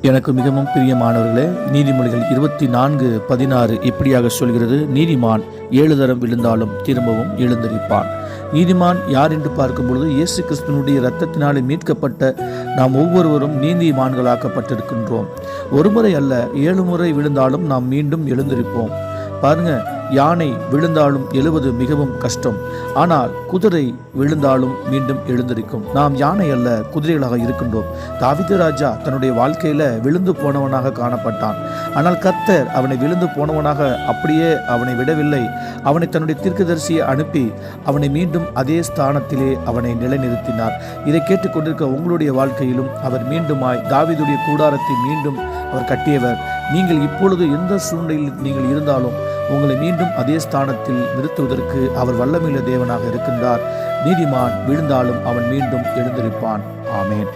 எனக்கு மிகவும் பிரியமானவர்களே, நீதிமொழிகள் 24:16 இப்படியாக சொல்கிறது, நீதிமான் 7 தரம் விழுந்தாலும் திரும்பவும் எழுந்திருப்பான். நீதிமான் யார் என்று பார்க்கும் பொழுது, இயேசு கிறிஸ்துவனுடைய இரத்தத்தினாலே மீட்கப்பட்ட நாம் ஒவ்வொருவரும் நீதிமான்களாக்கப்பட்டிருக்கின்றோம். ஒரு முறை அல்ல, 7 முறை விழுந்தாலும் நாம் மீண்டும் எழுந்திருப்போம். பாருங்க, யானை விழுந்தாலும் எழுவது மிகவும் கஷ்டம். ஆனால் குதிரை விழுந்தாலும் மீண்டும் எழுந்திருக்கும். நாம் யானை அல்ல, குதிரைகளாக இருக்கின்றோம். தாவீது ராஜா தன்னுடைய வாழ்க்கையில விழுந்து போனவனாக காணப்பட்டான். ஆனால் கர்த்தர் அவனை விழுந்து போனவனாக அப்படியே அவனை விடவில்லை. அவனை தன்னுடைய தீர்க்கதரிசியை அனுப்பி அவனை மீண்டும் அதே ஸ்தானத்திலே அவனை நிலைநிறுத்தினார். இதை கேட்டுக்கொண்டிருக்க உங்களுடைய வாழ்க்கையிலும் அவர் மீண்டுமாய் தாவீதுடைய கூடாரத்தை மீண்டும் அவர் கட்டியவர். நீங்கள் இப்பொழுது எந்த சூழ்நிலையில் நீங்கள் இருந்தாலும் உங்களை மீண்டும் அதே ஸ்தானத்தில் நிறுத்துவதற்கு அவர் வல்லமையுள்ள தேவனாக இருக்கின்றார். நீதிமான் விழுந்தாலும் அவன் மீண்டும் எழுந்திருப்பான். ஆமேன்.